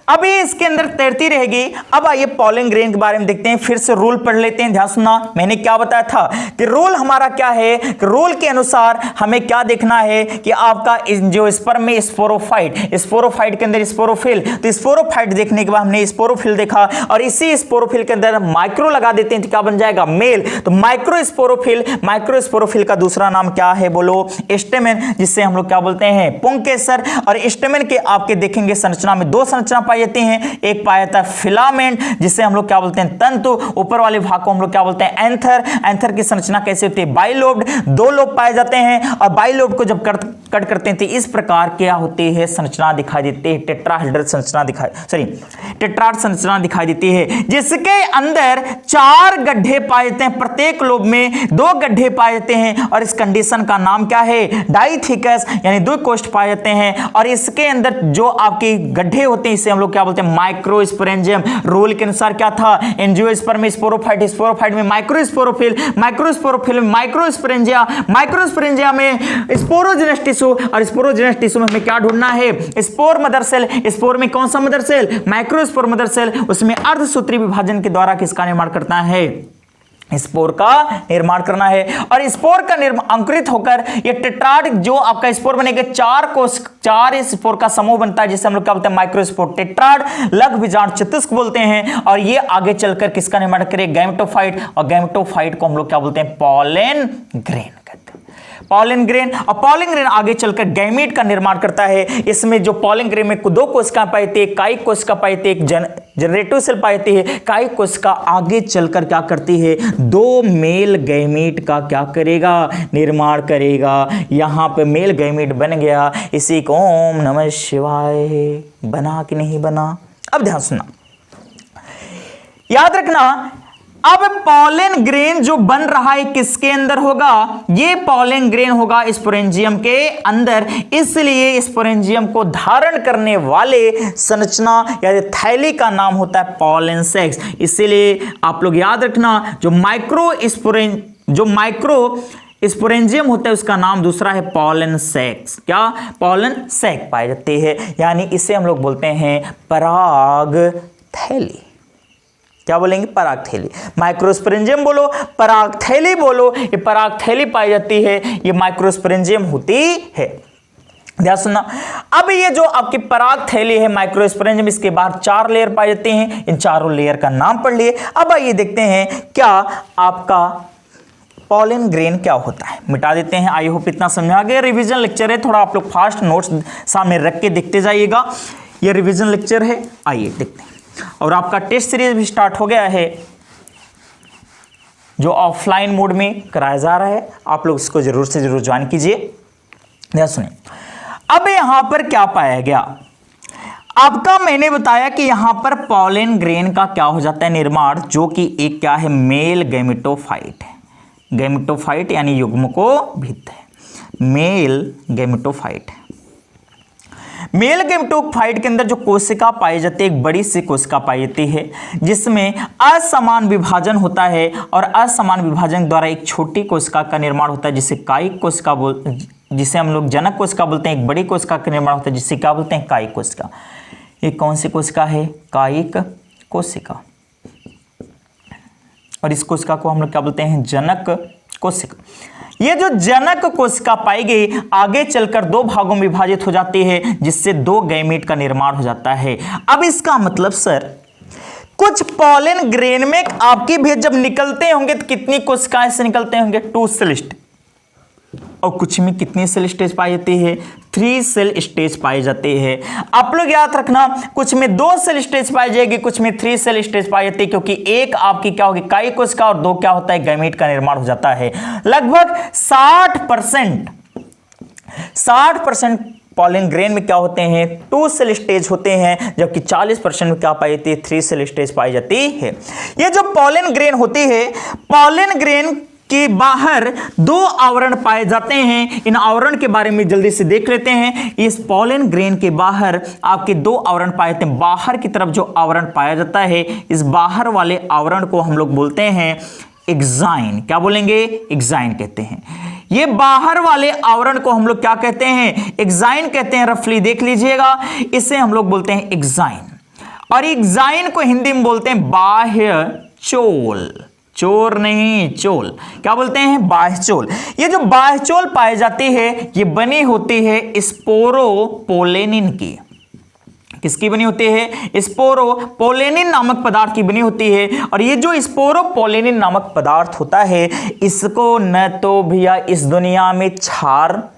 अब ये इसके अंदर तैरती रहेगी। अब आइए पॉलन ग्रेन के बारे में देखते हैं। फिर से रूल पढ़ लेते हैं। ध्यान सुनना, मैंने क्या बताया था कि रूल हमारा क्या है? कि रूल के अनुसार हमें क्या देखना है कि आपका जो स्पर्म में स्पोरोफाइट, स्पोरोफाइट के अंदर स्पोरोफिल, तो स्पोरोफाइट देखने के बाद हमने स्पोरोफिल देखा, और इसी स्पोरोफिल के अंदर माइक्रो लगा देते हैं तो क्या बन जाएगा? मेल। तो माइक्रोस्पोरोफिल, माइक्रोस्पोरोफिल का दूसरा नाम क्या है? बोलो, स्टेमेन, जिससे हम लोग क्या बोलते हैं? पुंकेसर। और स्टेमेन के आपके देखेंगे संरचना में दो संरचना पाई जाती हैं। एक पाया जाता है फिलामेंट, जिसे हम लोग क्या बोलते हैं? तंतु। ऊपर वाले भाग को हम लोग क्या बोलते हैं? एंथर। एंथर की संरचना कैसे होती है? बाइलोब्ड, दो लोब पाए जाते हैं। और बाइलोब्ड को जब कट करते हैं तो इस प्रकार क्या होती है? संरचना दिखाई देती है। टेट्राहेड्रल संरचना टेट्राड संरचना दिखाई देती है, जिसके अंदर 4 गड्ढे पाए जाते हैं। प्रत्येक लोब में 2 गड्ढे पाए जाते हैं। और इस कंडीशन का नाम क्या है? डाइथिकस, यानी द्विकोष्ठ पाए जाते हैं। और इसके अंदर जो आपके गड्ढे होते हैं, इसे हम लोग क्या बोलते हैं? माइक्रोस्पोरेंजियम। रूल के अनुसार क्या था? एंजियोस्पर्म में स्पोरोफाइट, स्पोरोफाइट में माइक्रोस्पोरोफिल, माइक्रोस्पोरोफिल में माइक्रोस्पोरेंजिया, माइक्रोस्पोरेंजिया में स्पोरोजेनस टिश्यू, और स्पोरोजेनस टिश्यू में हमें क्या ढूंढना है? Spore mother cell. स्पोर में कौन सा mother cell? Microspore mother cell. उसमें अर्धसूत्री विभाजन के द्वारा किसका निर्माण करता है? स्पोर का निर्माण करना है। और स्पोर का अंकुरित होकर ये टेट्राड जो आपका स्पोर बनेगा, 4 स्पोर का समूह बनता है, जिसे हम लोग क्या बोलते हैं? माइक्रोस्पोर टेट्राड, लघु बीजाणु चतुष्क बोलते हैं। और ये आगे चलकर किसका निर्माण करेगा? गैमेटोफाइट। और गैमेटोफाइट को हम लोग क्या बोलते हैं? पॉलन ग्रेन कहते हैं। Pollen grain. और पॉलन ग्रेन आगे चलकर गैमीट का निर्माण करता है। इसमें जो पॉलन ग्रेन में 2 कोशिका पाई जाती है, कायिक कोशिका पाई जाती है, एक जनरेटिव सेल पाई जाती है। कायिक कोशिका आगे चलकर क्या करती है, 2 मेल गैमीट का क्या करेगा, निर्माण करेगा। यहां पे मेल गैमीट बन गया, इसी को ओम नमः शिवाय। बना कि नहीं बना? अब ध्यान सुनना, याद रखना। अब पॉलन ग्रेन जो बन रहा है किसके अंदर होगा, ये पॉलन ग्रेन होगा स्पोरेंजियम के अंदर। इसलिए स्पोरेंजियम को धारण करने वाले संरचना या थैली का नाम होता है पॉलन सेक्स। इसीलिए आप लोग याद रखना, जो माइक्रो स्पोरेंजियम होता है उसका नाम दूसरा है पॉलन सेक्स। क्या? पॉलन सेक पाए जाते हैं, यानी इसे हम लोग बोलते हैं पराग थैली। क्या बोलेंगे? पराग थैली। माइक्रोस्पोरेंजियम बोलो, पराग थैली बोलो, ये पराग थैली पाई जाती है, ये माइक्रोस्पोरेंजियम होती है। ध्यान सुनना। अब ये जो आपकी पराग थैली है माइक्रोस्पोरेंजियम, इसके बाहर 4 लेयर पाए जाते हैं। इन चारों लेयर का नाम पढ़ लिए। अब आइए देखते हैं क्या आपका पॉलन ग्रेन क्या होता है। मिटा देते हैं। आई होप इतना समझ आ गया। रिवीजन लेक्चर है, थोड़ा आप लोग फास्ट नोट्स सामने रख के देखते जाइएगा। ये रिवीजन लेक्चर है, आइए देखते हैं। और आपका टेस्ट सीरीज भी स्टार्ट हो गया है, जो ऑफलाइन मोड में कराया जा रहा है। आप लोग इसको जरूर से जरूर ज्वाइन कीजिए। ध्यान सुनिए। अब यहां पर क्या पाया गया, आपका मैंने बताया कि यहां पर पॉलन ग्रेन का क्या हो जाता है निर्माण, जो कि एक क्या है, मेल गैमेटोफाइट है। गैमेटोफाइट यानी युग्मकोभित्त है, मेल गैमेटोफाइट है। मेल गैमेटोफाइट के अंदर जो कोशिका पाई जाती है, एक बड़ी सी कोशिका पाई जाती है, जिसमें असमान विभाजन होता है। और असमान विभाजन द्वारा एक छोटी कोशिका का निर्माण होता है, जिसे कायिक कोशिका जिसे हम लोग जनक कोशिका बोलते हैं। एक बड़ी कोशिका का निर्माण होता है, जिसे क्या बोलते हैं, कायिक कोशिका। ये कौन सी कोशिका है? कायिक कोशिका। और इस कोशिका को हम लोग क्या बोलते हैं? जनक कोशिका। ये जो जनक कोशिका पाई गई आगे चलकर 2 भागों में विभाजित हो जाती है, जिससे 2 गैमीट का निर्माण हो जाता है। अब इसका मतलब सर, कुछ पॉलन ग्रेन में आपकी भेद जब निकलते होंगे तो कितनी कोशिकाएं से निकलते होंगे? 2 सेल स्टेज। और कुछ में कितनी सेल स्टेज पाई जाती है? 3 सेल स्टेज पाए जाते हैं। आप लोग याद रखना, कुछ में 2 सेल स्टेज पाई जाएगी, कुछ में 3 सेल स्टेज पाई जाती है, क्योंकि एक आपकी क्या होगी, कायिक कोशिका, और 2 क्या होता है, गैमीट का निर्माण हो जाता है। लगभग 60% पॉलन ग्रेन में क्या होते हैं, 2 सेल स्टेज होते हैं, जबकि 40% में क्या पाई जाती है, 3 सेल स्टेज पाई जाती है। ये जो पॉलन ग्रेन होती है, पॉलन ग्रेन के बाहर 2 आवरण पाए जाते हैं। इन आवरण के बारे में जल्दी से देख लेते हैं। इस पॉलन ग्रेन के बाहर आपके 2 आवरण पाए जाते हैं। बाहर की तरफ जो आवरण पाया जाता है, इस बाहर वाले आवरण को हम लोग बोलते हैं एक्साइन। क्या बोलेंगे? एक्साइन कहते हैं। ये बाहर वाले आवरण को हम लोग क्या कहते हैं? एक्साइन कहते हैं। रफली देख लीजिएगा, इसे हम लोग बोलते हैं एक्साइन। और एक्साइन को हिंदी में बोलते हैं बाह्य चोल। चोर नहीं, चोल। क्या बोलते हैं? बाह्यचोल। ये जो बाह्यचोल पाई जाती है, ये बनी होती है स्पोरोपोलेनिन की। किसकी बनी होती है? स्पोरोपोलेनिन नामक पदार्थ की बनी होती है। और ये जो स्पोरोपोलेनिन नामक पदार्थ होता है, इसको न तो भैया इस दुनिया में क्षार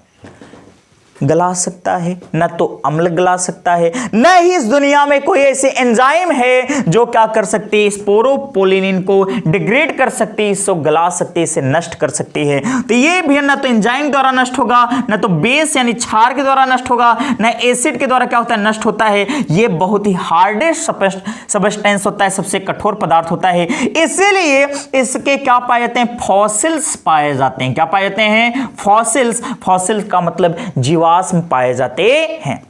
गला सकता है, न तो अम्ल गला सकता है, न ही इस दुनिया में कोई ऐसे एंजाइम है जो क्या कर सकती है, स्पोरोपोलेनिन को डिग्रेड कर सकती है, इसको गला सकती है, इसे नष्ट कर सकती है। तो ये भी न तो एंजाइम द्वारा नष्ट होगा, न तो बेस यानी क्षार के द्वारा नष्ट होगा, न एसिड के द्वारा क्या होता है, नष्ट होता है। ये बहुत ही हार्डेस्ट सब्सटेंस होता है, सबसे कठोर पदार्थ होता है। इसीलिए इसके क्या पाए जाते हैं? फॉसिल्स पाए जाते हैं। क्या पाए जाते हैं? फॉसिल्स। फॉसिल्स का मतलब जीवाश्म पाए जाते हैं।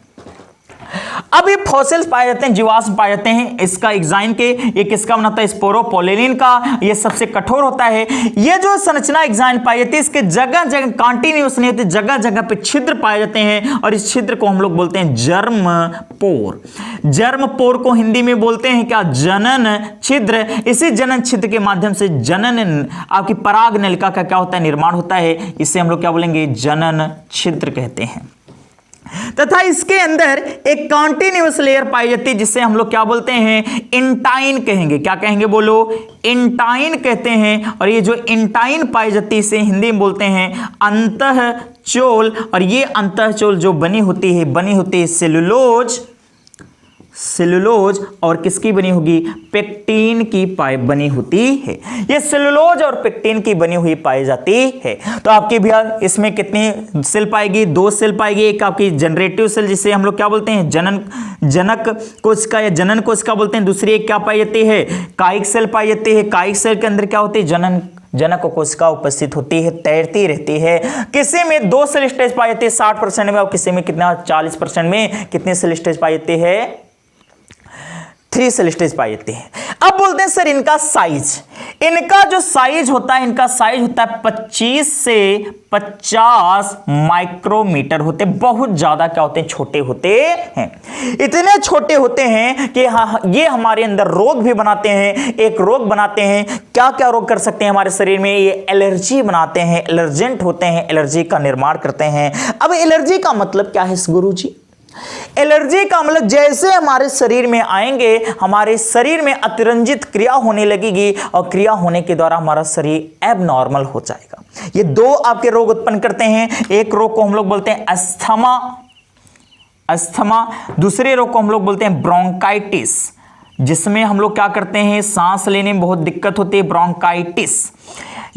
अब ये फॉसिल्स पाए जाते हैं, जीवाश्म पाए जाते हैं। इसका एक्साइन के ये किसका बनाता है? स्पोरोपोलेनिन का। ये सबसे कठोर होता है। ये जो संरचना एक्साइन पाई जाती है, इसके जगह जगह कॉन्टिन्यूअस नहीं होते, जगह जगह पे छिद्र पाए जाते हैं। और इस छिद्र को हम लोग बोलते हैं जर्म पोर। जर्म पोर को हिंदी में बोलते हैं क्या? जनन छिद्र। इसी जनन छिद्र के माध्यम से जनन आपकी पराग नलिका का क्या होता है? निर्माण होता है। इसे हम लोग क्या बोलेंगे? जनन छिद्र कहते हैं। तथा इसके अंदर एक कॉन्टिन्यूअस लेयर पाई जाती है जिसे हम लोग क्या बोलते हैं, इंटाइन कहेंगे। क्या कहेंगे बोलो, इंटाइन कहते हैं। और ये जो इंटाइन पाई जाती है इसे हिंदी में बोलते हैं अंतःचोल। और ये अंतःचोल जो बनी होती है सेलुलोज और किसकी बनी होगी, पेक्टिन की पाई बनी होती है। ये सेलुलोज और पेक्टिन की बनी हुई पाई जाती है। तो आपकी भैया इसमें कितनी सेल पाएगी, 2 सेल पाएगी। एक आपकी जनरेटिव सेल जिसे हम लोग क्या बोलते हैं, जनक कोशिका या जनन कोशिका बोलते हैं। दूसरी एक क्या पाई जाती है, कायिक सेल पाई जाती है। कायिक सेल के अंदर क्या होती है, जनक कोशिका उपस्थित होती है, तैरती रहती है। किसी में 2 सेल स्टेज पाई जाती है 60% में, और किसी में कितना 40% में कितने सेल स्टेज पाई जाती है, 3 सेल स्टेज पाई जाती है। अब बोलते हैं सर इनका साइज, इनका जो साइज होता है, इनका साइज होता है 25 से 50 माइक्रोमीटर होते, बहुत ज्यादा क्या होते हैं, छोटे होते हैं। इतने छोटे होते हैं कि ये हमारे अंदर रोग भी बनाते हैं। एक रोग बनाते हैं, क्या क्या रोग कर सकते हैं हमारे शरीर में, ये एलर्जी बनाते हैं, एलर्जेंट होते हैं, एलर्जी का निर्माण करते हैं। अब एलर्जी का मतलब क्या है गुरुजी, एलर्जी का मतलब जैसे हमारे शरीर में आएंगे, हमारे शरीर में अतिरंजित क्रिया होने लगेगी और क्रिया होने के द्वारा हमारा शरीर एबनॉर्मल हो जाएगा। ये 2 आपके रोग उत्पन्न करते हैं। एक रोग को हम लोग बोलते हैं अस्थमा, दूसरे रोग को हम लोग बोलते हैं ब्रोंकाइटिस, जिसमें हम लोग क्या करते हैं, सांस लेने में बहुत दिक्कत होती है, ब्रोंकाइटिस।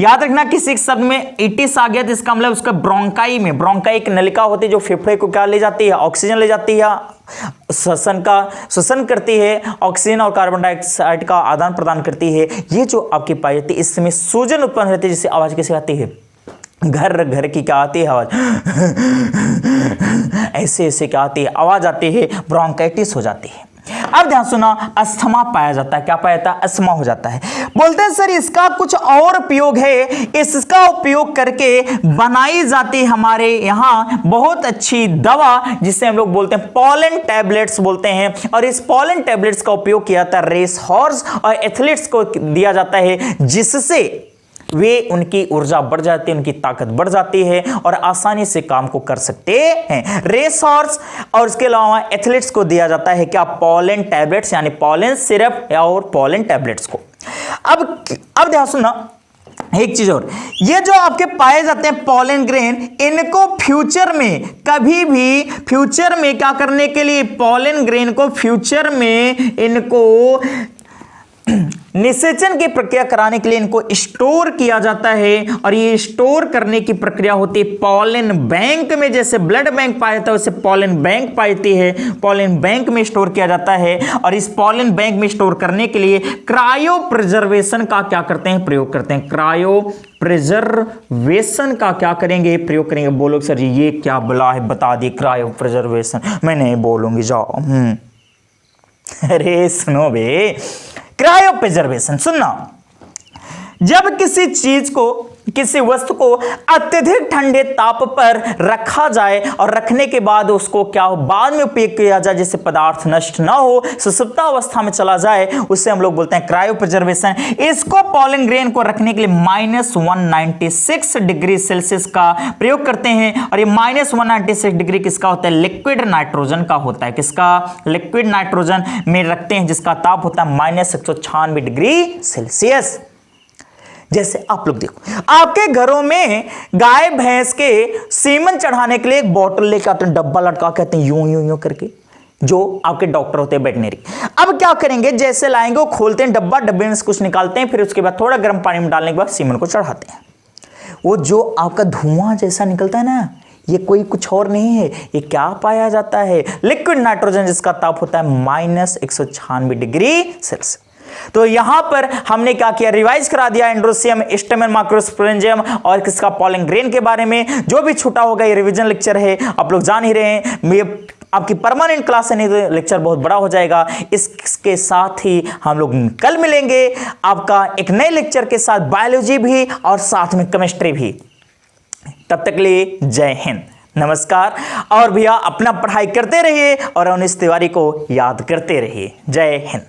याद रखना किसी शब्द में इटिस आ गया तो इसका मतलब उसका ब्रोंकाई में, ब्रोंकाई एक नलिका होती है जो फेफड़े को क्या ले जाती है, ऑक्सीजन ले जाती है, श्वसन करती है, ऑक्सीजन और कार्बन डाइऑक्साइड का आदान प्रदान करती है। ये जो आपकी पाई जाती है इसमें सूजन उत्पन्न होती है, जिससे आवाज कैसे आती है, घर घर की क्या आती है आवाज, ऐसे ऐसे क्या आती है, आवाज आती है, ब्रोंकाइटिस हो जाती है। अब ध्यान सुना, अस्थमा पाया जाता है, क्या पाया जाता है, अस्थमा हो जाता है। बोलते हैं सर इसका कुछ और उपयोग है, इसका उपयोग करके बनाई जाती है हमारे यहाँ बहुत अच्छी दवा जिसे हम लोग बोलते हैं पॉलन टैबलेट्स बोलते हैं। और इस पॉलन टैबलेट्स का उपयोग किया जाता है रेस हॉर्स और एथलीट्स को दिया जाता है, जिससे वे उनकी ऊर्जा बढ़ जाती है, उनकी ताकत बढ़ जाती है और आसानी से काम को कर सकते हैं। रेस हॉर्स और उसके अलावा एथलीट्स को दिया जाता है क्या, पॉलन टैबलेट्स, यानी पॉलन सिरप और पॉलन टैबलेट्स को। अब ध्यान सुनना एक चीज और, ये जो आपके पाए जाते हैं पॉलन ग्रेन, इनको फ्यूचर में कभी भी फ्यूचर में क्या करने के लिए, पॉलन ग्रेन को फ्यूचर में इनको निषेचन की प्रक्रिया कराने के लिए इनको स्टोर किया जाता है। और ये स्टोर करने की प्रक्रिया होती है पॉलन बैंक में, जैसे ब्लड बैंक पाया जाता है वैसे पॉलन बैंक पाती है, पॉलन बैंक में स्टोर किया जाता है। और इस पॉलन बैंक में स्टोर करने के लिए क्रायो प्रिजर्वेशन का क्या करते हैं, प्रयोग करते हैं। क्रायो प्रिजर्वेशन का क्या करेंगे, प्रयोग करेंगे। बोलो सर जी ये क्या बुला है, बता दिए क्रायो प्रिजर्वेशन। मैं नहीं बोलूंगी, जाओ। अरे सुनो बे, क्रायो प्रिजर्वेशन सुनना, जब किसी चीज को, किसी वस्तु को अत्यधिक ठंडे ताप पर रखा जाए और रखने के बाद उसको क्या हो, बाद में उपयोग किया जाए, जिससे पदार्थ नष्ट ना हो, सुसुप्त अवस्था में चला जाए, उससे हम लोग बोलते हैं क्रायो प्रिजर्वेशन। इसको पॉलन ग्रेन को रखने के लिए -196 डिग्री सेल्सियस का प्रयोग करते हैं। और ये -196 डिग्री किसका होता है, लिक्विड नाइट्रोजन का होता है। किसका, लिक्विड नाइट्रोजन में रखते हैं, जिसका ताप होता है -196 डिग्री सेल्सियस। जैसे आप लोग देखो, आपके घरों में गाय भैंस के सीमन चढ़ाने के लिए एक बोतल लेकर आते हैं, डब्बा लटका कहते हैं यूं यूं यूं करके, जो आपके डॉक्टर होते हैं वेटनरी। अब क्या करेंगे, जैसे लाएंगे वो खोलते हैं डब्बा, डब्बे में से कुछ निकालते हैं, फिर उसके बाद थोड़ा गर्म पानी में डालने के बाद सीमन को चढ़ाते हैं। वो जो आपका धुआं जैसा निकलता है ना, ये कोई कुछ और नहीं है, ये क्या पाया जाता है, लिक्विड नाइट्रोजन, जिसका ताप होता है -196 डिग्री सेल्सियस। तो यहां पर हमने क्या किया, रिवाइज करा दिया एंड्रोसियम, स्टेमन, माइक्रोस्पोरेंजियम और किसका, पॉलन ग्रेन के बारे में। जो भी छूटा होगा ये रिवीजन लेक्चर है, आप लोग जान ही रहे हैं। ये आपकी परमानेंट क्लास है, नहीं तो लेक्चर बहुत बड़ा हो जाएगा। इसके साथ ही हम लोग कल मिलेंगे आपका एक नए लेक्चर के साथ, बायोलॉजी भी और साथ में केमिस्ट्री भी। तब तक के लिए जय हिंद, नमस्कार। और भैया अपना पढ़ाई करते रहिए और अवनीश तिवारी को याद करते रहिए। जय हिंद।